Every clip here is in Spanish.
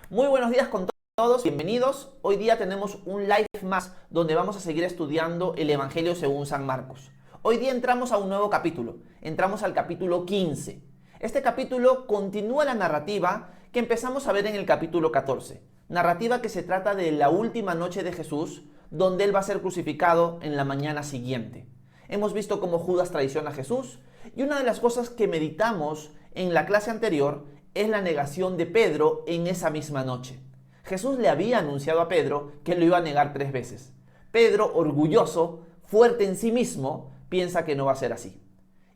Muy buenos días con todos, bienvenidos. Hoy día tenemos un live más donde vamos a seguir estudiando el Evangelio según San Marcos. Hoy día entramos a un nuevo capítulo, entramos al capítulo 15. Este capítulo continúa la narrativa que empezamos a ver en el capítulo 14. Narrativa que se trata de la última noche de Jesús, donde él va a ser crucificado en la mañana siguiente. Hemos visto cómo Judas traiciona a Jesús y una de las cosas que meditamos en la clase anterior es la negación de Pedro en esa misma noche. Jesús le había anunciado a Pedro que lo iba a negar 3 veces. Pedro, orgulloso, fuerte en sí mismo, piensa que no va a ser así.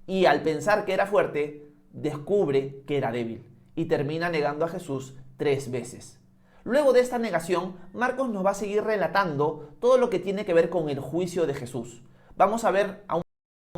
Y al pensar que era fuerte, descubre que era débil y termina negando a Jesús 3 veces. Luego de esta negación, Marcos nos va a seguir relatando todo lo que tiene que ver con el juicio de Jesús. Vamos a ver a un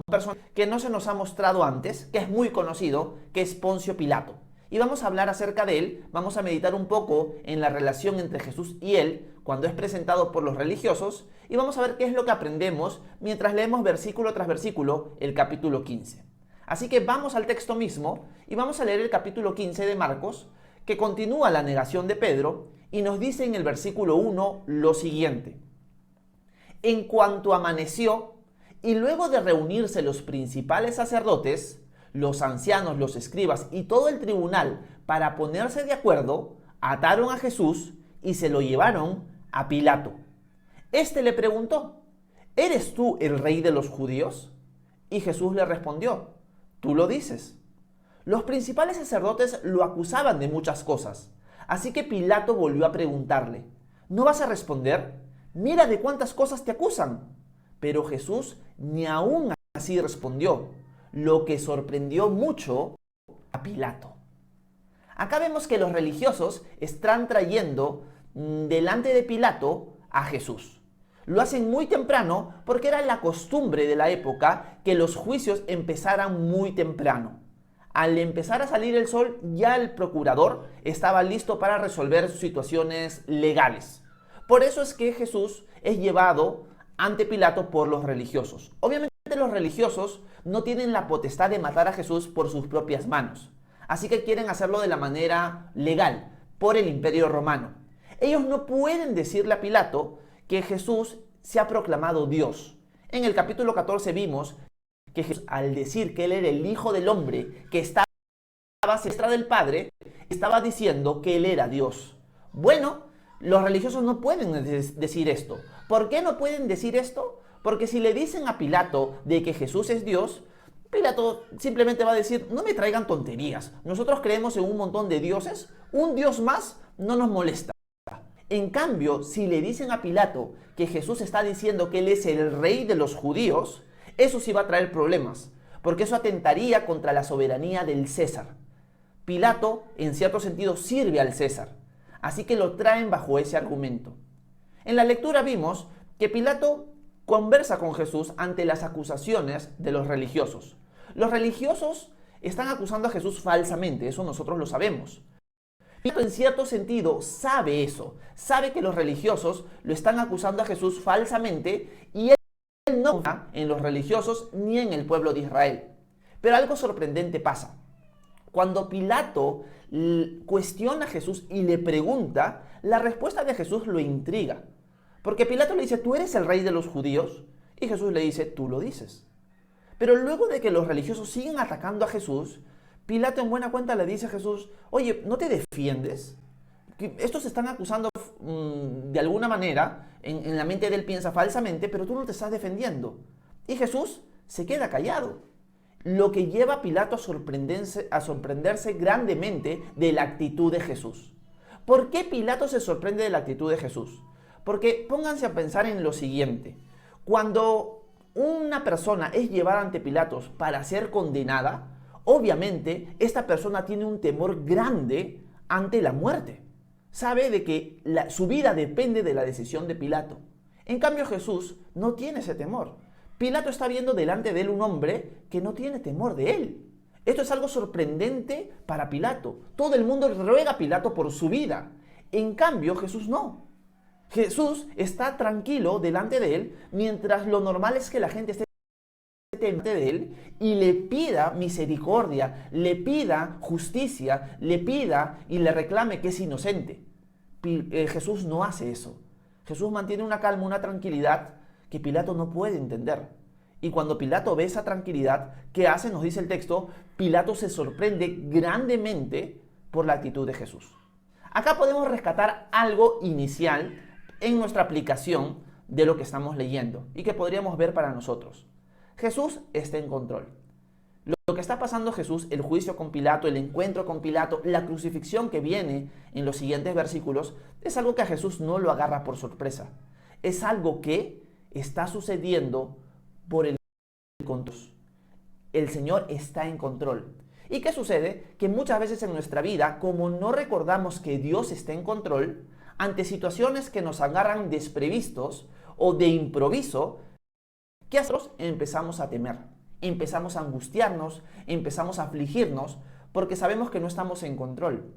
personaje que no se nos ha mostrado antes, que es muy conocido, que es Poncio Pilato. Y vamos a hablar acerca de él, vamos a meditar un poco en la relación entre Jesús y él cuando es presentado por los religiosos y vamos a ver qué es lo que aprendemos mientras leemos versículo tras versículo el capítulo 15. Así que vamos al texto mismo y vamos a leer el capítulo 15 de Marcos, que continúa la negación de Pedro y nos dice en el versículo 1 lo siguiente. En cuanto amaneció, y luego de reunirse los principales sacerdotes, los ancianos, los escribas y todo el tribunal para ponerse de acuerdo, ataron a Jesús y se lo llevaron a Pilato. Este le preguntó, ¿eres tú el rey de los judíos? Y Jesús le respondió, tú lo dices. Los principales sacerdotes lo acusaban de muchas cosas, así que Pilato volvió a preguntarle, ¿no vas a responder? Mira de cuántas cosas te acusan. Pero Jesús ni aún así respondió, lo que sorprendió mucho a Pilato. Acá vemos que los religiosos están trayendo delante de Pilato a Jesús. Lo hacen muy temprano porque era la costumbre de la época que los juicios empezaran muy temprano. Al empezar a salir el sol, ya el procurador estaba listo para resolver situaciones legales. Por eso es que Jesús es llevado ante Pilato por los religiosos. Obviamente los religiosos no tienen la potestad de matar a Jesús por sus propias manos. Así que quieren hacerlo de la manera legal, por el Imperio Romano. Ellos no pueden decirle a Pilato que Jesús se ha proclamado Dios. En el capítulo 14 vimos que Jesús, al decir que él era el Hijo del Hombre, que estaba a diestra del Padre, estaba diciendo que él era Dios. Bueno, los religiosos no pueden decir esto. ¿Por qué no pueden decir esto? Porque si le dicen a Pilato de que Jesús es Dios, Pilato simplemente va a decir, no me traigan tonterías. Nosotros creemos en un montón de dioses, un dios más no nos molesta. En cambio, si le dicen a Pilato que Jesús está diciendo que él es el rey de los judíos, eso sí va a traer problemas, porque eso atentaría contra la soberanía del César. Pilato, en cierto sentido, sirve al César, así que lo traen bajo ese argumento. En la lectura vimos que Pilato conversa con Jesús ante las acusaciones de los religiosos. Los religiosos están acusando a Jesús falsamente, eso nosotros lo sabemos. Pilato en cierto sentido sabe eso, sabe que los religiosos lo están acusando a Jesús falsamente y él no confía en los religiosos ni en el pueblo de Israel. Pero algo sorprendente pasa. Cuando Pilato cuestiona a Jesús y le pregunta, la respuesta de Jesús lo intriga. Porque Pilato le dice, ¿tú eres el rey de los judíos? Y Jesús le dice, tú lo dices. Pero luego de que los religiosos siguen atacando a Jesús, Pilato en buena cuenta le dice a Jesús, oye, ¿no te defiendes? Estos se están acusando de alguna manera, en la mente de él piensa falsamente, pero tú no te estás defendiendo. Y Jesús se queda callado. Lo que lleva a Pilato a sorprenderse grandemente de la actitud de Jesús. ¿Por qué Pilato se sorprende de la actitud de Jesús? Porque pónganse a pensar en lo siguiente. Cuando una persona es llevada ante Pilatos para ser condenada, obviamente esta persona tiene un temor grande ante la muerte. Sabe de que su vida depende de la decisión de Pilato. En cambio Jesús no tiene ese temor. Pilato está viendo delante de él un hombre que no tiene temor de él. Esto es algo sorprendente para Pilato. Todo el mundo ruega a Pilato por su vida. En cambio Jesús no. Jesús está tranquilo delante de él, mientras lo normal es que la gente esté delante de él y le pida misericordia, le pida justicia, le pida y le reclame que es inocente. Jesús no hace eso. Jesús mantiene una calma, una tranquilidad que Pilato no puede entender. Y cuando Pilato ve esa tranquilidad, ¿qué hace? Nos dice el texto, Pilato se sorprende grandemente por la actitud de Jesús. Acá podemos rescatar algo inicial en nuestra aplicación de lo que estamos leyendo y que podríamos ver para nosotros. Jesús está en control. Lo que está pasando Jesús, el juicio con Pilato, el encuentro con Pilato, la crucifixión que viene en los siguientes versículos, es algo que a Jesús no lo agarra por sorpresa. Es algo que está sucediendo por el control. El Señor está en control. ¿Y qué sucede? Que muchas veces en nuestra vida, como no recordamos que Dios está en control, ante situaciones que nos agarran desprevistos o de improviso, ¿qué hacemos? Empezamos a temer, empezamos a angustiarnos, empezamos a afligirnos, porque sabemos que no estamos en control.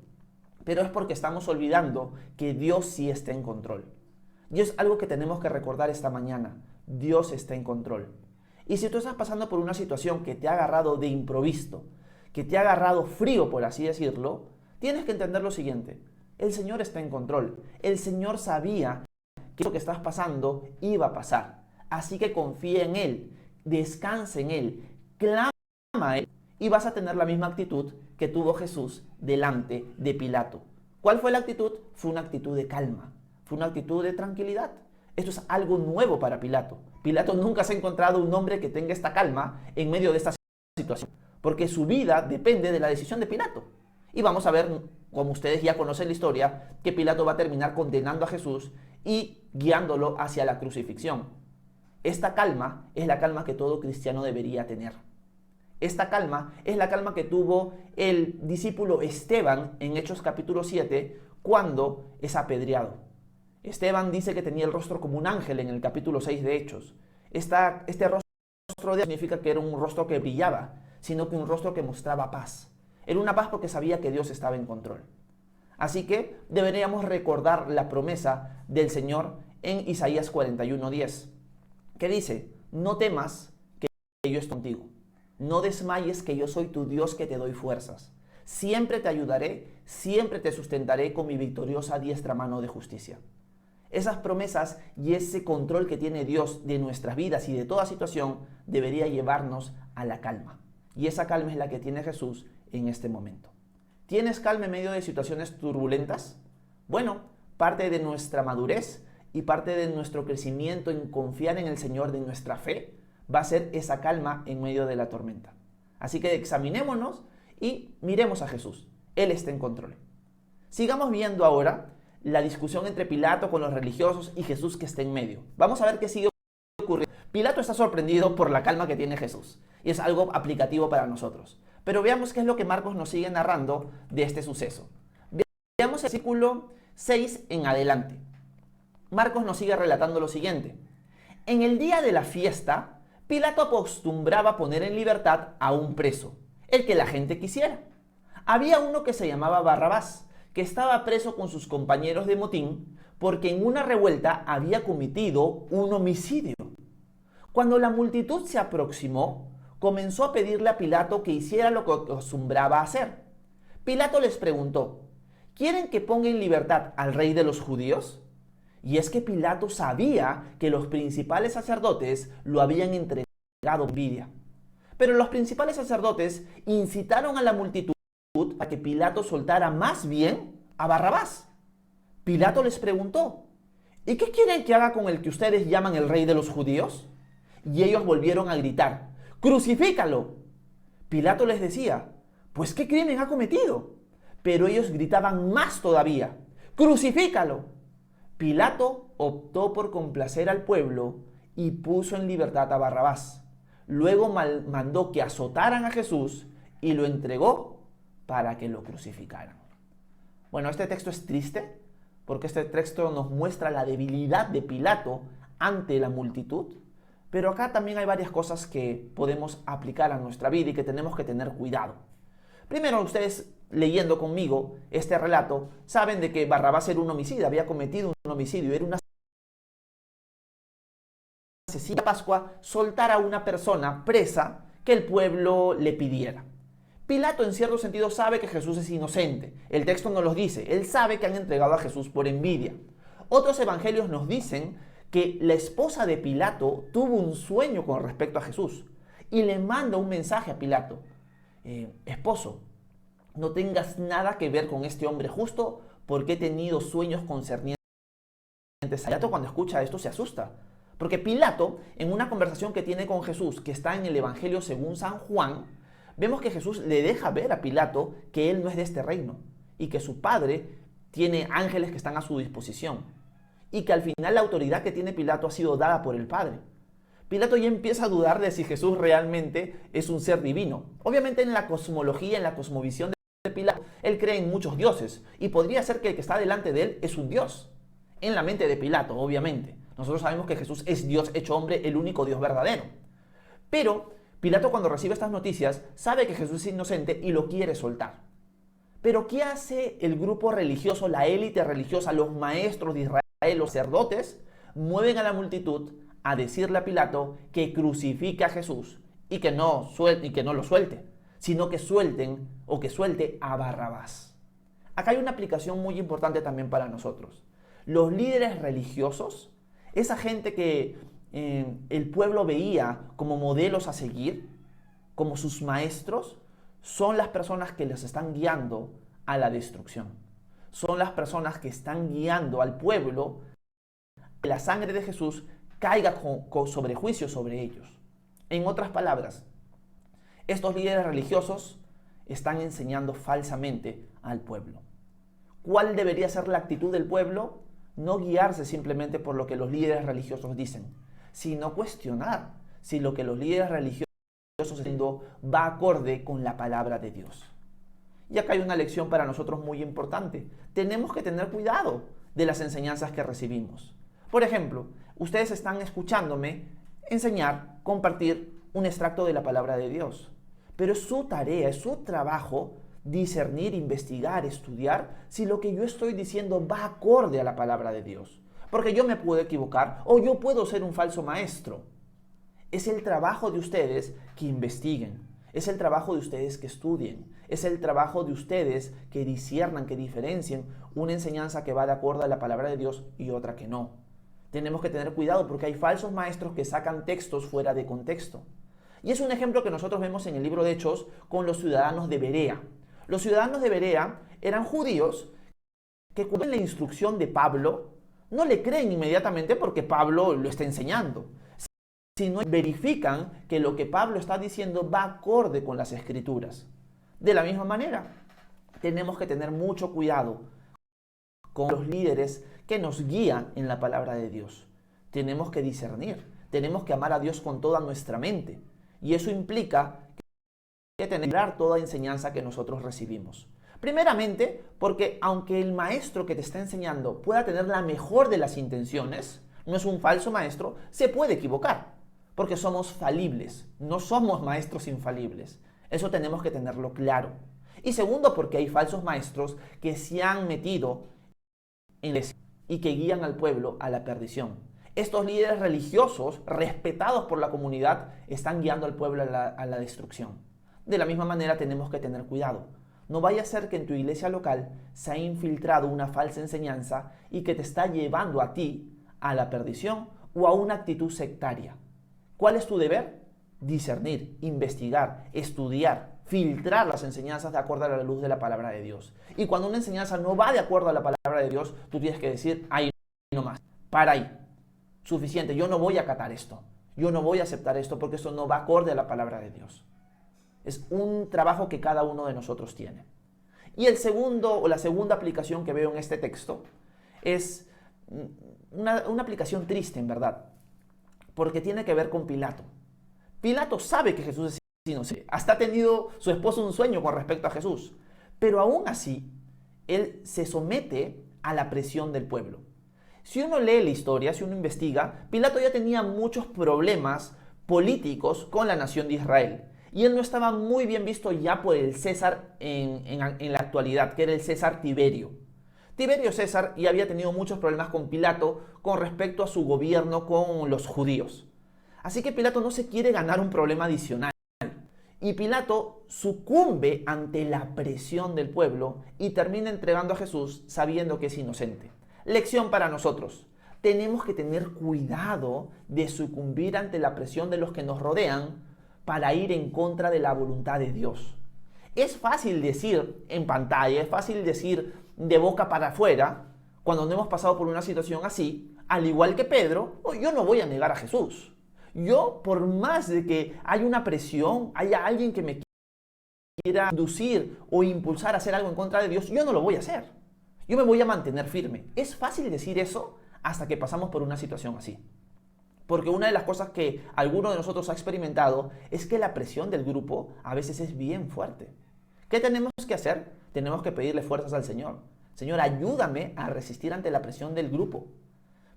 Pero es porque estamos olvidando que Dios sí está en control. Y es algo que tenemos que recordar esta mañana. Dios está en control. Y si tú estás pasando por una situación que te ha agarrado de improviso, que te ha agarrado frío, por así decirlo, tienes que entender lo siguiente. El Señor está en control. El Señor sabía que lo que estás pasando iba a pasar. Así que confía en Él, descansa en Él, clama a Él y vas a tener la misma actitud que tuvo Jesús delante de Pilato. ¿Cuál fue la actitud? Fue una actitud de calma, fue una actitud de tranquilidad. Esto es algo nuevo para Pilato. Pilato nunca se ha encontrado un hombre que tenga esta calma en medio de esta situación, porque su vida depende de la decisión de Pilato. Y vamos a ver, como ustedes ya conocen la historia, que Pilato va a terminar condenando a Jesús y guiándolo hacia la crucifixión. Esta calma es la calma que todo cristiano debería tener. Esta calma es la calma que tuvo el discípulo Esteban en Hechos capítulo 7 cuando es apedreado. Esteban dice que tenía el rostro como un ángel en el capítulo 6 de Hechos. Este rostro de significa que era un rostro que brillaba, sino que un rostro que mostraba paz. Era una paz porque sabía que Dios estaba en control. Así que deberíamos recordar la promesa del Señor en Isaías 41:10, que dice, no temas que yo estoy contigo, no desmayes que yo soy tu Dios que te doy fuerzas. Siempre te ayudaré, siempre te sustentaré con mi victoriosa diestra mano de justicia. Esas promesas y ese control que tiene Dios de nuestras vidas y de toda situación debería llevarnos a la calma. Y esa calma es la que tiene Jesús en este momento. ¿Tienes calma en medio de situaciones turbulentas? Bueno, parte de nuestra madurez y parte de nuestro crecimiento en confiar en el Señor, de nuestra fe, va a ser esa calma en medio de la tormenta. Así que examinémonos y miremos a Jesús. Él está en control. Sigamos viendo ahora la discusión entre Pilato con los religiosos y Jesús que está en medio. Vamos a ver qué sigue ocurriendo. Pilato está sorprendido por la calma que tiene Jesús y es algo aplicativo para nosotros. Pero veamos qué es lo que Marcos nos sigue narrando de este suceso. Veamos el versículo 6 en adelante. Marcos nos sigue relatando lo siguiente. En el día de la fiesta, Pilato acostumbraba poner en libertad a un preso, el que la gente quisiera. Había uno que se llamaba Barrabás, que estaba preso con sus compañeros de motín porque en una revuelta había cometido un homicidio. Cuando la multitud se aproximó, comenzó a pedirle a Pilato que hiciera lo que acostumbraba a hacer. Pilato les preguntó, ¿quieren que ponga en libertad al rey de los judíos? Y es que Pilato sabía que los principales sacerdotes lo habían entregado a envidia. Pero los principales sacerdotes incitaron a la multitud a que Pilato soltara más bien a Barrabás. Pilato les preguntó, ¿y qué quieren que haga con el que ustedes llaman el rey de los judíos? Y ellos volvieron a gritar, ¡crucifícalo! Pilato les decía, ¿pues qué crimen ha cometido? Pero ellos gritaban más todavía, ¡crucifícalo! Pilato optó por complacer al pueblo y puso en libertad a Barrabás. Luego mandó que azotaran a Jesús y lo entregó para que lo crucificaran. Bueno, este texto es triste porque este texto nos muestra la debilidad de Pilato ante la multitud, pero acá también hay varias cosas que podemos aplicar a nuestra vida y que tenemos que tener cuidado. Primero, ustedes leyendo conmigo este relato saben de que Barrabás era un homicida, había cometido un homicidio, era una asesina. Pascua soltar a una persona presa que el pueblo le pidiera. Pilato en cierto sentido sabe que Jesús es inocente. El texto nos lo dice. Él sabe que han entregado a Jesús por envidia. Otros evangelios nos dicen que la esposa de Pilato tuvo un sueño con respecto a Jesús y le manda un mensaje a Pilato. Esposo, no tengas nada que ver con este hombre justo porque he tenido sueños concernientes a Pilato. Cuando escucha esto se asusta. Porque Pilato, en una conversación que tiene con Jesús, que está en el Evangelio según San Juan, vemos que Jesús le deja ver a Pilato que él no es de este reino y que su padre tiene ángeles que están a su disposición y que al final la autoridad que tiene Pilato ha sido dada por el Padre. Pilato ya empieza a dudar de si Jesús realmente es un ser divino. Obviamente en la cosmología, en la cosmovisión de Pilato, él cree en muchos dioses y podría ser que el que está delante de él es un dios. En la mente de Pilato, obviamente. Nosotros sabemos que Jesús es Dios hecho hombre, el único Dios verdadero. Pero Pilato, cuando recibe estas noticias, sabe que Jesús es inocente y lo quiere soltar. Pero ¿qué hace el grupo religioso, la élite religiosa, los maestros de Israel, los sacerdotes? Mueven a la multitud a decirle a Pilato que crucifique a Jesús y que no lo suelte, sino que suelte a Barrabás. Acá hay una aplicación muy importante también para nosotros. Los líderes religiosos, esa gente que el pueblo veía como modelos a seguir, como sus maestros, son las personas que les están guiando a la destrucción. Son las personas que están guiando al pueblo a que la sangre de Jesús caiga sobre juicio sobre ellos. En otras palabras, estos líderes religiosos están enseñando falsamente al pueblo. ¿Cuál debería ser la actitud del pueblo? No guiarse simplemente por lo que los líderes religiosos dicen, sino cuestionar si lo que los líderes religiosos están diciendo va acorde con la palabra de Dios. Y acá hay una lección para nosotros muy importante. Tenemos que tener cuidado de las enseñanzas que recibimos. Por ejemplo, ustedes están escuchándome enseñar, compartir un extracto de la palabra de Dios. Pero es su tarea, es su trabajo discernir, investigar, estudiar si lo que yo estoy diciendo va acorde a la palabra de Dios. Porque yo me puedo equivocar o yo puedo ser un falso maestro. Es el trabajo de ustedes que investiguen. Es el trabajo de ustedes que estudien. Es el trabajo de ustedes que disciernan, que diferencien una enseñanza que va de acuerdo a la palabra de Dios y otra que no. Tenemos que tener cuidado porque hay falsos maestros que sacan textos fuera de contexto. Y es un ejemplo que nosotros vemos en el libro de Hechos con los ciudadanos de Berea. Los ciudadanos de Berea eran judíos que cuando ven la instrucción de Pablo no le creen inmediatamente porque Pablo lo está enseñando, sino verifican que lo que Pablo está diciendo va acorde con las Escrituras. De la misma manera, tenemos que tener mucho cuidado con los líderes que nos guían en la palabra de Dios. Tenemos que discernir, tenemos que amar a Dios con toda nuestra mente. Y eso implica que tenemos que dar toda enseñanza que nosotros recibimos. Primeramente, porque aunque el maestro que te está enseñando pueda tener la mejor de las intenciones, no es un falso maestro, se puede equivocar. Porque somos falibles, no somos maestros infalibles. Eso tenemos que tenerlo claro. Y segundo, porque hay falsos maestros que se han metido en y que guían al pueblo a la perdición. Estos líderes religiosos, respetados por la comunidad, están guiando al pueblo a la destrucción. De la misma manera tenemos que tener cuidado. No vaya a ser que en tu iglesia local se ha infiltrado una falsa enseñanza y que te está llevando a ti a la perdición o a una actitud sectaria. ¿Cuál es tu deber? Discernir, investigar, estudiar, filtrar las enseñanzas de acuerdo a la luz de la palabra de Dios. Y cuando una enseñanza no va de acuerdo a la palabra de Dios, tú tienes que decir, ahí no más, para ahí. Suficiente, yo no voy a acatar esto, yo no voy a aceptar esto porque esto no va acorde a la palabra de Dios. Es un trabajo que cada uno de nosotros tiene. Y la segunda aplicación que veo en este texto es una aplicación triste, en verdad, porque tiene que ver con Pilato. Pilato sabe que Jesús es inocente, hasta ha tenido su esposo un sueño con respecto a Jesús, pero aún así, él se somete a la presión del pueblo. Si uno lee la historia, si uno investiga, Pilato ya tenía muchos problemas políticos con la nación de Israel. Y él no estaba muy bien visto ya por el César en la actualidad, que era el César Tiberio. Tiberio César ya había tenido muchos problemas con Pilato con respecto a su gobierno con los judíos. Así que Pilato no se quiere ganar un problema adicional. Y Pilato sucumbe ante la presión del pueblo y termina entregando a Jesús sabiendo que es inocente. Lección para nosotros. Tenemos que tener cuidado de sucumbir ante la presión de los que nos rodean para ir en contra de la voluntad de Dios. Es fácil decir en pantalla, es fácil decir de boca para afuera, cuando no hemos pasado por una situación así, al igual que Pedro, yo no voy a negar a Jesús. Yo, por más de que haya una presión, haya alguien que me quiera inducir o impulsar a hacer algo en contra de Dios, yo no lo voy a hacer. Yo me voy a mantener firme. Es fácil decir eso hasta que pasamos por una situación así. Porque una de las cosas que alguno de nosotros ha experimentado es que la presión del grupo a veces es bien fuerte. ¿Qué tenemos que hacer? Tenemos que pedirle fuerzas al Señor. Señor, ayúdame a resistir ante la presión del grupo.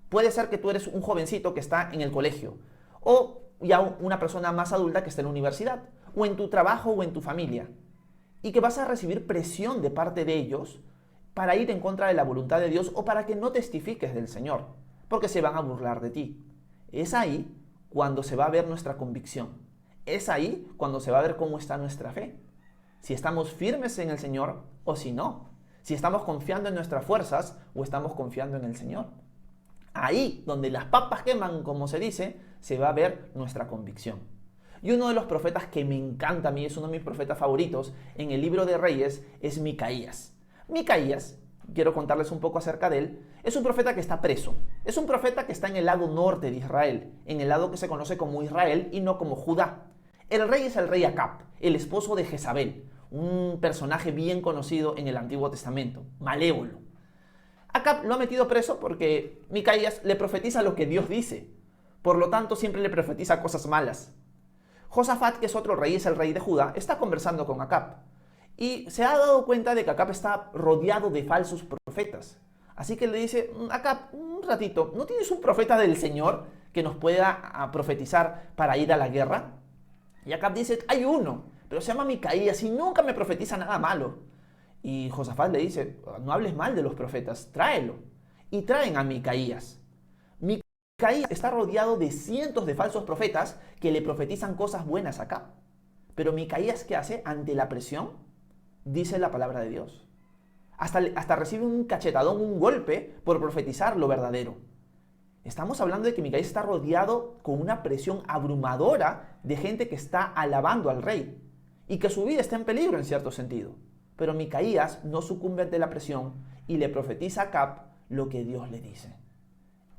Puede ser que tú eres un jovencito que está en el colegio, o ya una persona más adulta que está en la universidad, o en tu trabajo o en tu familia, y que vas a recibir presión de parte de ellos para ir en contra de la voluntad de Dios o para que no testifiques del Señor, porque se van a burlar de ti. Es ahí cuando se va a ver nuestra convicción. Es ahí cuando se va a ver cómo está nuestra fe. Si estamos firmes en el Señor o si no. Si estamos confiando en nuestras fuerzas o estamos confiando en el Señor. Ahí donde las papas queman, como se dice, se va a ver nuestra convicción. Y uno de los profetas que me encanta a mí, es uno de mis profetas favoritos, en el libro de Reyes, es Micaías. Micaías, quiero contarles un poco acerca de él, es un profeta que está preso. Es un profeta que está en el lado norte de Israel, en el lado que se conoce como Israel y no como Judá. El rey es el rey Acab, el esposo de Jezabel, un personaje bien conocido en el Antiguo Testamento, malévolo. Acab lo ha metido preso porque Micaías le profetiza lo que Dios dice. Por lo tanto, siempre le profetiza cosas malas. Josafat, que es otro rey, es el rey de Judá, está conversando con Acab. Y se ha dado cuenta de que Acab está rodeado de falsos profetas. Así que le dice, Acab, un ratito, ¿no tienes un profeta del Señor que nos pueda profetizar para ir a la guerra? Y Acab dice, hay uno, pero se llama Micaías y nunca me profetiza nada malo. Y Josafat le dice, no hables mal de los profetas, tráelo. Y traen a Micaías. Micaías está rodeado de cientos de falsos profetas que le profetizan cosas buenas a Acab. Pero Micaías, ¿qué hace ante la presión? Dice la palabra de Dios. Hasta recibe un cachetadón, un golpe por profetizar lo verdadero. Estamos hablando de que Micaías está rodeado con una presión abrumadora de gente que está alabando al rey y que su vida está en peligro en cierto sentido. Pero Micaías no sucumbe ante la presión y le profetiza a Acab lo que Dios le dice.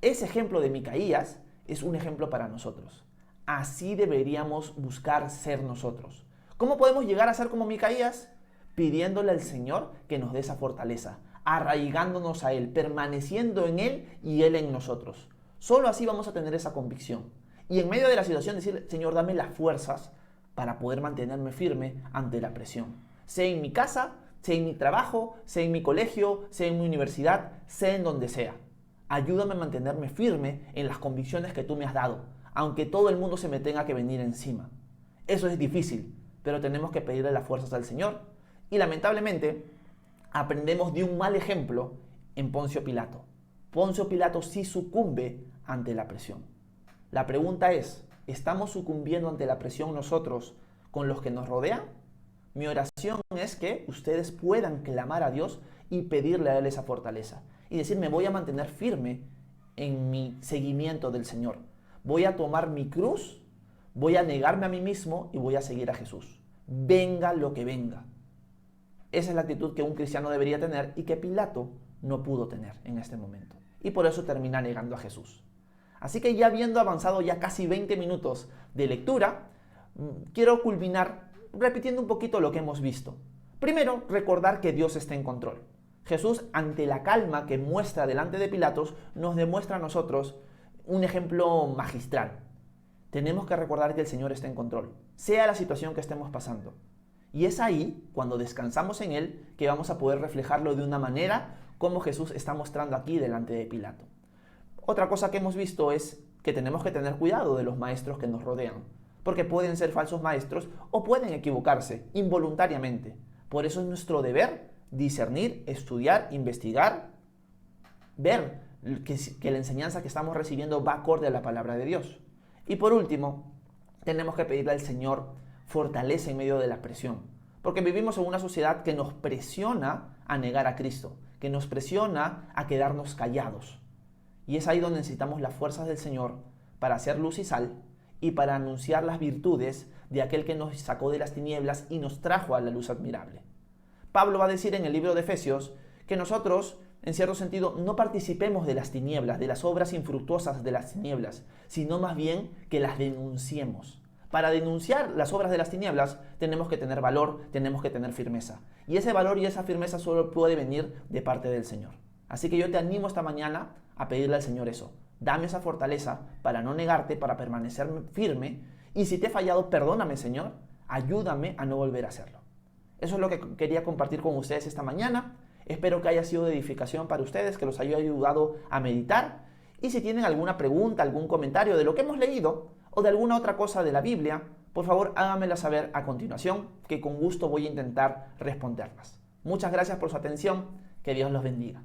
Ese ejemplo de Micaías es un ejemplo para nosotros. Así deberíamos buscar ser nosotros. ¿Cómo podemos llegar a ser como Micaías? Pidiéndole al Señor que nos dé esa fortaleza, arraigándonos a Él, permaneciendo en Él y Él en nosotros. Solo así vamos a tener esa convicción. Y en medio de la situación decirle, Señor, dame las fuerzas para poder mantenerme firme ante la presión. Sea en mi casa, sea en mi trabajo, sea en mi colegio, sea en mi universidad, sea en donde sea. Ayúdame a mantenerme firme en las convicciones que tú me has dado, aunque todo el mundo se me tenga que venir encima. Eso es difícil, pero tenemos que pedirle las fuerzas al Señor. Y lamentablemente, aprendemos de un mal ejemplo en Poncio Pilato. Poncio Pilato sí sucumbe ante la presión. La pregunta es, ¿estamos sucumbiendo ante la presión nosotros con los que nos rodean? Mi oración es que ustedes puedan clamar a Dios y pedirle a Él esa fortaleza. Y decir, me voy a mantener firme en mi seguimiento del Señor. Voy a tomar mi cruz, voy a negarme a mí mismo y voy a seguir a Jesús. Venga lo que venga. Esa es la actitud que un cristiano debería tener y que Pilato no pudo tener en este momento. Y por eso termina negando a Jesús. Así que ya habiendo avanzado ya casi 20 minutos de lectura, quiero culminar repitiendo un poquito lo que hemos visto. Primero, recordar que Dios está en control. Jesús, ante la calma que muestra delante de Pilatos, nos demuestra a nosotros un ejemplo magistral. Tenemos que recordar que el Señor está en control, sea la situación que estemos pasando. Y es ahí, cuando descansamos en Él, que vamos a poder reflejarlo de una manera como Jesús está mostrando aquí delante de Pilato. Otra cosa que hemos visto es que tenemos que tener cuidado de los maestros que nos rodean, porque pueden ser falsos maestros o pueden equivocarse involuntariamente. Por eso es nuestro deber discernir, estudiar, investigar, ver que la enseñanza que estamos recibiendo va acorde a la palabra de Dios. Y por último, tenemos que pedirle al Señor fortalece en medio de la presión. Porque vivimos en una sociedad que nos presiona a negar a Cristo, que nos presiona a quedarnos callados. Y es ahí donde necesitamos las fuerzas del Señor para hacer luz y sal y para anunciar las virtudes de aquel que nos sacó de las tinieblas y nos trajo a la luz admirable. Pablo va a decir en el libro de Efesios que nosotros, en cierto sentido, no participemos de las tinieblas, de las obras infructuosas de las tinieblas, sino más bien que las denunciemos. Para denunciar las obras de las tinieblas tenemos que tener valor, tenemos que tener firmeza. Y ese valor y esa firmeza solo puede venir de parte del Señor. Así que yo te animo esta mañana a pedirle al Señor eso. Dame esa fortaleza para no negarte, para permanecer firme. Y si te he fallado, perdóname, Señor. Ayúdame a no volver a hacerlo. Eso es lo que quería compartir con ustedes esta mañana. Espero que haya sido de edificación para ustedes, que los haya ayudado a meditar. Y si tienen alguna pregunta, algún comentario de lo que hemos leído o de alguna otra cosa de la Biblia, por favor háganmela saber a continuación, que con gusto voy a intentar responderlas. Muchas gracias por su atención. Que Dios los bendiga.